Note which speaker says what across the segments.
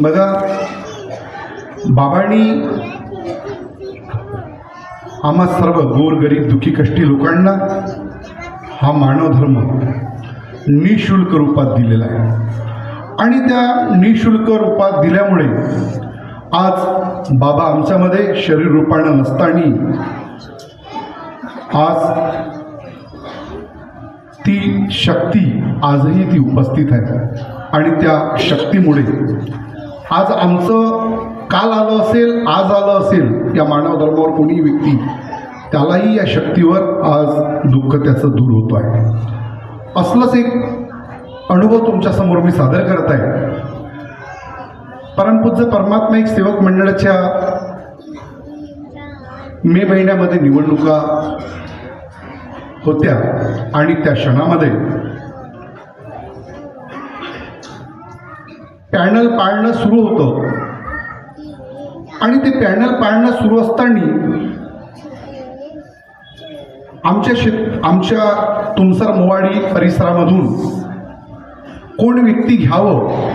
Speaker 1: बघा, बाबांनी आम्हा सर्व गोरगरीब दुःखी कष्टी लोकांना हा मानव धर्म निशुल्क रूपात दिलेला आहे आणि त्या निशुल्क रूपात दिल्यामुळे आज बाबा आमच्यामध्ये शरीर रूपानं नसताना आज ती शक्ती आजही ती उपस्थित आहे आणि त्या शक्तीमुळे आज आमचं काल आलं असेल, आज आलं असेल, या मानव धर्मावर कोणी व्यक्ती त्यालाही या शक्तीवर आज दुःख त्याचं दूर होतो आहे. असलंच एक अनुभव तुमच्यासमोर मी सादर करत आहे. परमपूज्य परमात्मा एक सेवक मंडळाच्या मे महिन्यामध्ये निवडणुका होत्या आणि त्या क्षणामध्ये पॅनल पाळणं सुरू होतं आणि ते पॅनल पाळणं सुरू असताना आमच्या तुमसर मोवाडी परिसरामधून कोण व्यक्ती घ्यावं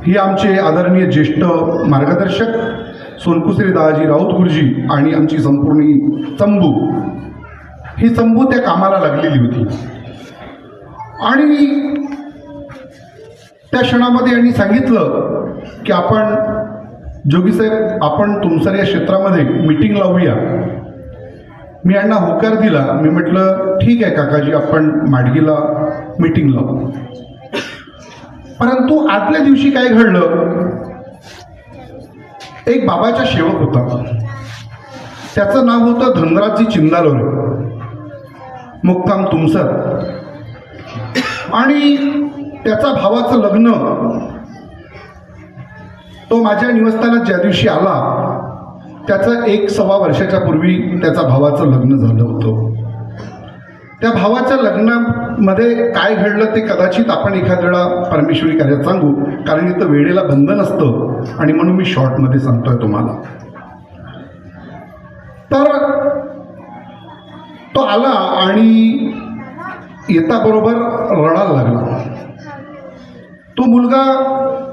Speaker 1: ही आमचे आदरणीय ज्येष्ठ मार्गदर्शक सोनकुसरे दादाजी राऊत गुरुजी आणि आमची संपूर्ण चंबू ही चंबू त्या कामाला लागलेली होती. आणि त्या क्षणामध्ये यांनी सांगितलं की आपण जोगीसाहेब आपण तुमसर या क्षेत्रामध्ये मीटिंग लावूया. मी यांना होकार दिला. मी म्हटलं ठीक आहे काकाजी, आपण माडगीला मीटिंग लावू. परंतु आदल्या दिवशी काय घडलं, एक बाबाचा सेवक होता, त्याचं नाव होतं धनराजजी चिंदालोरे, मुक्काम तुमसर. आणि त्याचा भावाचं लग्न तो माझ्या निवासस्थानात ज्या दिवशी आला त्याचं 1-1.25 वर्षाच्या पूर्वी त्याच्या भावाचं लग्न झालं होतं. त्या भावाच्या लग्नामध्ये काय घडलं ते कदाचित आपण एखाद्या वेळा परमेश्वरी कार्यात सांगू, कारण इथं वेळेला बंधन असतं आणि म्हणून मी शॉर्टमध्ये सांगतोय तुम्हाला. तर तो आला आणि येता बरोबर रडायला लागला. तो मुलगा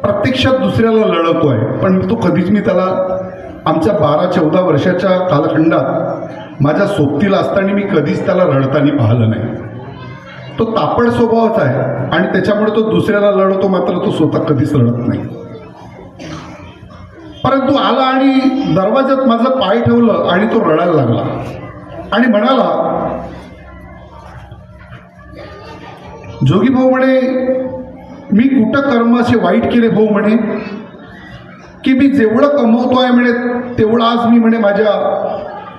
Speaker 1: प्रत्यक्षात दुसऱ्याला लढतोय, पण तो कधीच मी त्याला आमच्या 12-14 वर्षाच्या कालखंडात माझ्या सोबतीला असताना मी कधीच त्याला रडताना पाहिलं नाही. तो तापड स्वभावाचा आहे आणि त्याच्यामुळे तो दुसऱ्याला लढतो, मात्र तो स्वतः कधीच रडत नाही. परंतु आला आणि दरवाजात माझं पाय ठेवलं आणि तो रडायला लागला आणि म्हणाला, जोगी भाऊ म्हणे, मी कुठं कर्म असे वाईट केले भाऊ म्हणे, की मी जेवढं कमवतोय म्हणे तेवढं आज मी म्हणे माझ्या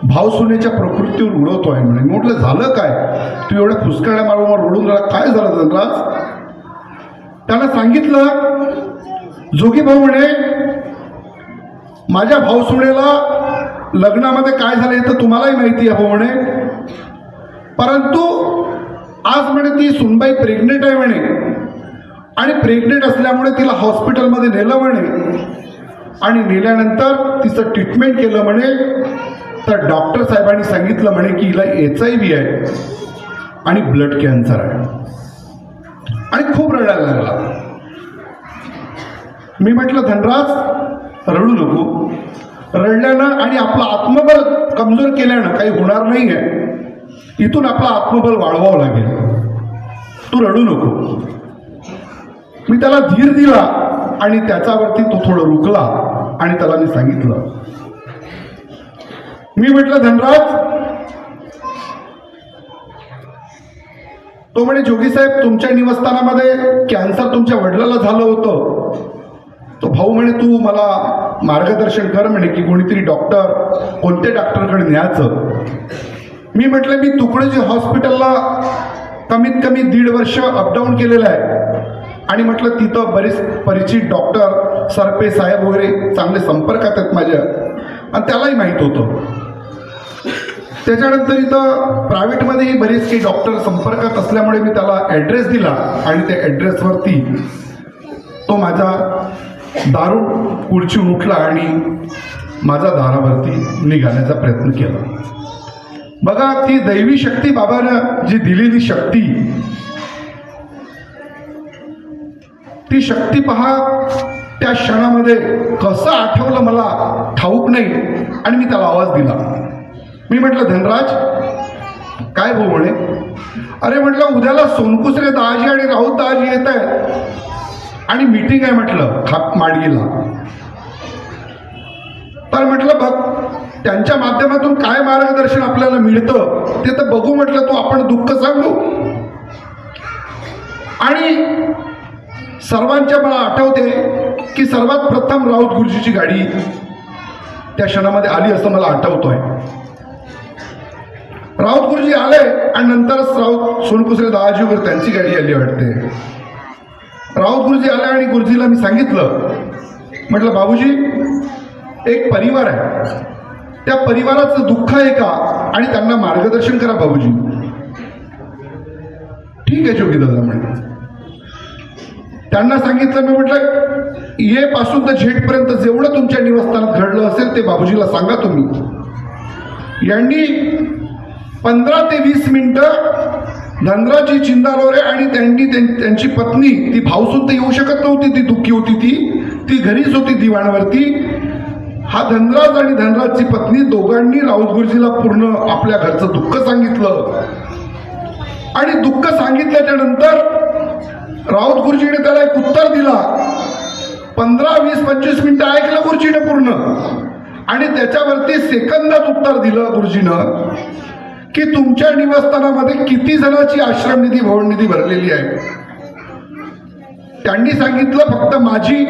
Speaker 1: भावसुनेच्या प्रकृतीवर उडवतोय म्हणे. मी म्हटलं झालं काय, तू एवढ्या फुसकळ्या मारून रडून राहिला, काय झालं धनराज? त्यानं सांगितलं, जोगी भाऊ म्हणे, माझ्या भावसुनेला लग्नामध्ये काय झालं हे तर तुम्हालाही माहिती आहे भाऊ म्हणे, परंतु आज म्हणे ती सुनबाई प्रेग्नेंट आहे म्हणे आणि प्रेग्नेंट असल्यामुळे तिला हॉस्पिटलमध्ये नेलं म्हणे आणि नेल्यानंतर तिचं ट्रीटमेंट केलं म्हणे. तर डॉक्टर साहेबांनी सांगितलं म्हणे की हिला HIV आहे आणि ब्लड कॅन्सर आहे. आणि खूप रडायला लागला. मी म्हटलं धनराज रडू नको, रडल्यानं आणि आपलं आत्मबल कमजोर केल्यानं काही होणार नाही आहे. इथून आपलं आत्मबल वाढवावं लागेल, तू रडू नको. मी त्याला धीर दिला आणि त्याच्यावरती तो थोडं रुकला आणि त्याला मी सांगितलं, मी म्हटलं धनराज, तो म्हणे जोगी साहेब तुमच्या निवासस्थानामध्ये कॅन्सर तुमच्या वडिलाला झालं होतं. तो भाऊ म्हणे तू मला मार्गदर्शन कर म्हणे की कोणीतरी डॉक्टर, कोणत्या डॉक्टरकडे न्यायचं. मी म्हटलं मी तुकडोजी हॉस्पिटलला कमीत कमी 1.5 वर्ष अपडाऊन केलेलं आहे आणि म्हटलं तिथं बरेच परिचित डॉक्टर, सरपे साहेब वगैरे चांगले संपर्कात आहेत माझ्या आणि त्यालाही माहीत होतं. त्याच्यानंतर इथं प्रायव्हेटमध्येही बरेच काही डॉक्टर संपर्कात असल्यामुळे मी त्याला ॲड्रेस दिला आणि त्या ॲड्रेसवरती तो माझा दारू खुर्चीहून उठला आणि माझ्या दारावरती निघाण्याचा प्रयत्न केला. बघा, ती दैवी शक्ती, बाबानं जी दिलेली शक्ती, ती शक्ती पहा त्या क्षणामध्ये कसं आठवलं मला ठाऊक नाही, आणि मी त्याला आवाज दिला. मी म्हटलं, धनराज काय भाऊ म्हणे. अरे म्हटलं, उद्याला सोनकुसरे दाजी आणि राऊत दाजी येत आहेत आणि मीटिंग आहे म्हटलं माडगीला. तर म्हटलं बघ, त्यांच्या माध्यमातून काय मार्गदर्शन आपल्याला मिळतं ते तर बघू म्हटलं. तू आपण दुःख सांगू. आणि सर्वांच्या मला आठवते की सर्वात प्रथम राऊत गुरुजीची गाडी त्या क्षणामध्ये आली असं मला आठवतोय. राऊत गुरुजी आले आणि नंतरच राऊत सोनकुसरे दाजी वगैरे त्यांची गाडी आली वाटते. राऊत गुरुजी आले आणि गुरुजीला मी सांगितलं, म्हटलं बाबूजी एक परिवार आहे, त्या परिवाराचं दुःख आहे का, आणि त्यांना मार्गदर्शन करा बाबूजी. ठीक आहे जोगी दादा म्हणे. त्यांना सांगितलं, मी म्हटलं ये पासून तर झेड पर्यंत जेवढं तुमच्या निवासस्थानात घडलं असेल ते बाबूजीला सांगा तुम्ही. यांनी 15 ते 20 मिनिटं धनराजी चिंदालोरे आणि त्यांची पत्नी, ती भाऊसून तर येऊ शकत नव्हती, ती दुःखी होती, ती घरीच होती दिवाणावरती. हा धनराज आणि धनराजची पत्नी दोघांनी राऊत गुरुजीला पूर्ण आपल्या घरचं दुःख सांगितलं. आणि दुःख सांगितल्याच्या नंतर राऊत गुरुजीने त्याला एक उत्तर दिला. 15, 20, 25 मिनिटं ऐकलं गुरुजीने पूर्ण, आणि त्याच्यावरती सेकंदात उत्तर दिलं गुरुजीनं की तुमच्या निवासस्थानामध्ये किती जणांची आश्रमनिधी भवननिधी भरलेली आहे. त्यांनी सांगितलं फक्त माझी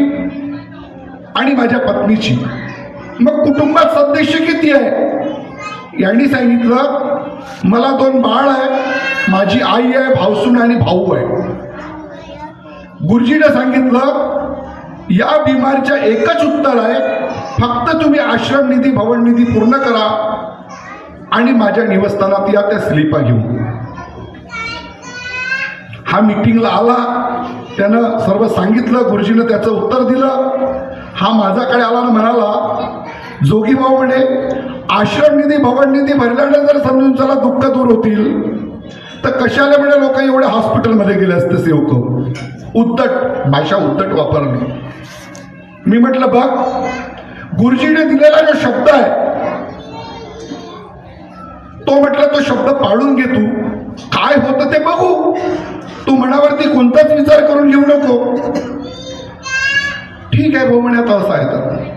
Speaker 1: आणि माझ्या पत्नीची. मग कुटुंबात सदस्य किती आहे. यांनी सांगितलं मला 2 बाळ आहे, माझी आई आहे, भाऊसून आणि भाऊ आहे. गुरुजीने सांगितलं या बिमारीचं एकच उत्तर आहे, फक्त तुम्ही आश्रमनिधी भवननिधी पूर्ण करा आणि माझ्या निवासस्थानात या त्या स्लिपा घेऊन. हा मीटिंगला आला, त्यानं सर्व सांगितलं, गुरुजीनं त्याचं उत्तर दिलं. हा माझ्याकडे आला आणि म्हणाला, जोगी भाऊ म्हणे आश्रमनिधी भवननिधी भरल्याने जर समजून चला दुःख दूर होतील तर कशाला म्हणे लोक एवढे हॉस्पिटलमध्ये गेले असते सेवक. उद्धट भाषा, उद्धट वापरली. मी म्हटलं बघ, गुरुजीने दिलेला जो शब्द आहे तो म्हटलं तो शब्द पाळून घे, तू काय होतं ते बघू, तू मनावरती कोणताच विचार करून घेऊ नको. ठीक आहे भाऊ म्हणे, आता असं आहे. तर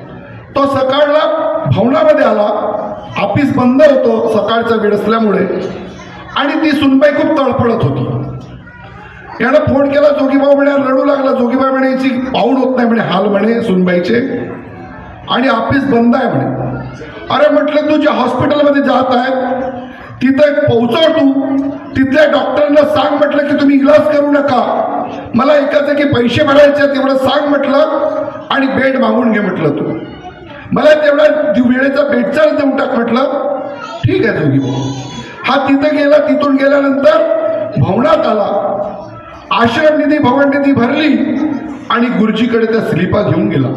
Speaker 1: तो सकाळला भवनामध्ये आला, ऑफिस बंद होतं सकाळचा वेळ असल्यामुळे, आणि ती सुनबाई खूप तळपळत होती. यानं फोन केला, जोगीभाऊ म्हणे रडू लागला. जोगीबाई म्हणे याची पाऊण होत नाही म्हणे, हाल म्हणे सुनबाईचे, आणि ऑफिस बंद आहे म्हणे. अरे म्हटलं तू ज्या हॉस्पिटलमध्ये जात आहे तिथे पोहोचव, तू तिथल्या डॉक्टरांना सांग म्हटलं की तुम्ही इलाज करू नका, मला एका जागी पैसे भरायचे तेवढं सांग म्हटलं, आणि बेड मागून घे म्हटलं, तू मला तेवढा वेळेचा बेड चार्ज देऊन टाक म्हटलं. ठीक आहे जोगीभाऊ. हा तिथं गेला, तिथून गेल्यानंतर भवनात आला, आश्रमनिधी भवननिधी भरली आणि गुरुजीकडे त्या स्लिपा घेऊन गेला.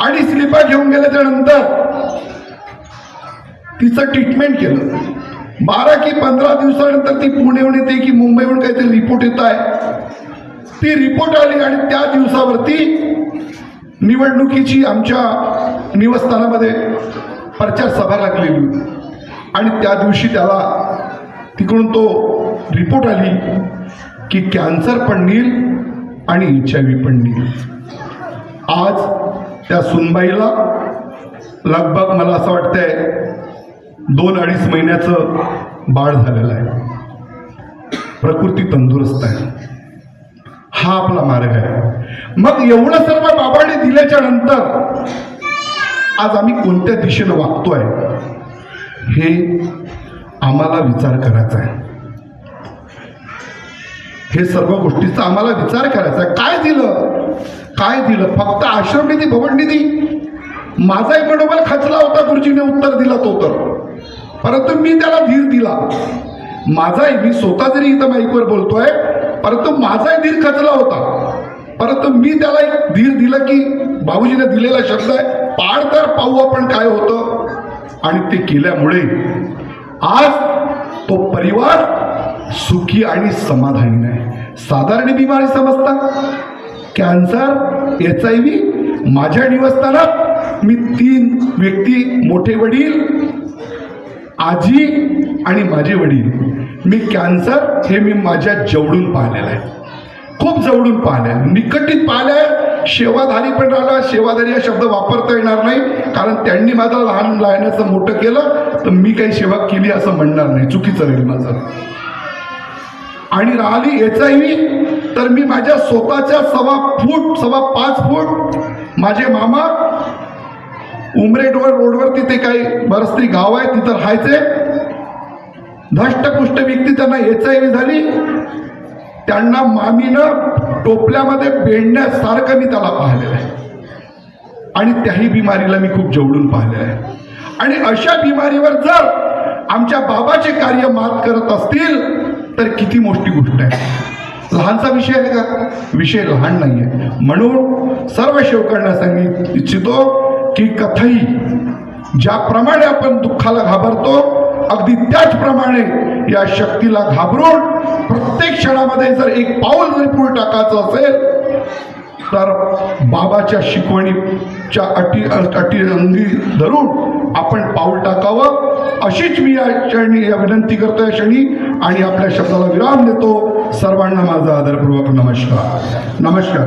Speaker 1: आणि स्लिपा घेऊन गेल्याच्या नंतर तिचं ट्रीटमेंट केलं. 12 की 15 दिवसानंतर ती पुण्याहून येते की मुंबईहून काहीतरी रिपोर्ट येत आहे. ती रिपोर्ट आली आणि त्या दिवसावरती निवडणुकीची आमच्या निवासस्थानामध्ये प्रचार सभा लागलेली, आणि त्या दिवशी त्याला तिकडून तो रिपोर्ट आली की कॅन्सर पण नील आणि HIV पण नील. आज त्या सुनबाईला लगभग मला असं वाटतंय 2-2.5 महिन्याचं बाळ झालेलं आहे, प्रकृती तंदुरुस्त आहे. हा आपला मार्ग आहे. मग एवढं सर्व बाबाने दिल्याच्या नंतर आज आम्ही कोणत्या दिशेनं वागतोय हे आम्हाला विचार करायचा आहे. हे सर्व गोष्टीचा आम्हाला विचार करायचा आहे. काय दिलं फक्त आश्रमनिधी भवननिधी. माझाही मनोबल खचला होता, गुरुजीने उत्तर दिला तो तर, परंतु मी त्याला धीर दिला. माझाही, मी स्वतः जरी इथं माईकवर बोलतोय, परंतु माझाही धीर खचला होता, परंतु मी त्याला एक धीर दिलं की बाबूजीने दिलेला शब्द आहे, पाड तर पाहू आपण काय होतं. आणि ते केल्यामुळे आज तो परिवार सुखी आणि समाधानी नाही. साधारण बिमारी समजता, कॅन्सर, HIV, माझ्या निवासस्थानात मी 3 व्यक्ती, मोठे वडील, आजी आणि माझे वडील. मी कॅन्सर हे मी माझ्या जवळून पाहिलेलं आहे, खूप जवळून पाहिलं, निकटीत पाहिलंय. सेवाधारी पण राहिला. सेवाधारी हा शब्द वापरता येणार नाही, कारण त्यांनी माझं लहान लहानाचं मोठं केलं तर मी काही सेवा केली असं म्हणणार नाही, चुकीचं राहील माझं. आणि राहिली HIV, तर मी माझ्या स्वतःच्या 5.25 फूट माझे मामा उमरेडवर रोडवर तिथे काही बरसती गाव आहे तिथं राहायचे. धष्टपुष्ट व्यक्ती, त्यांना HIV झाली. त्यांना मामीनं टोपल्यामध्ये बेडण्यासारखं मी त्याला पाहिलेलं आहे आणि त्याही बिमारीला मी खूप जवळून पाहिलेलं आहे. आणि अशा बिमारीवर जर आमच्या बाबाचे कार्य मात करत असतील तर किती मोठी गोष्ट आहे. लहानचा विषय आहे का? विषय लहान नाही आहे. म्हणून सर्व सेवकांना सांगित इच्छितो की कथाही ज्याप्रमाणे आपण दुःखाला घाबरतो, अगदी त्याचप्रमाणे या शक्तीला घाबरून प्रत्येक क्षणामध्ये जर एक पाऊल जरी पुढे टाकायचं असेल तर बाबाच्या शिकवणीच्या अटी अंगी धरून आपण पाऊल टाकावं, अशीच मी या क्षणी विनंती करतो या क्षणी. आणि आपल्या शब्दाला विराम देतो. सर्वांना माझा आदरपूर्वक नमस्कार. नमस्कार.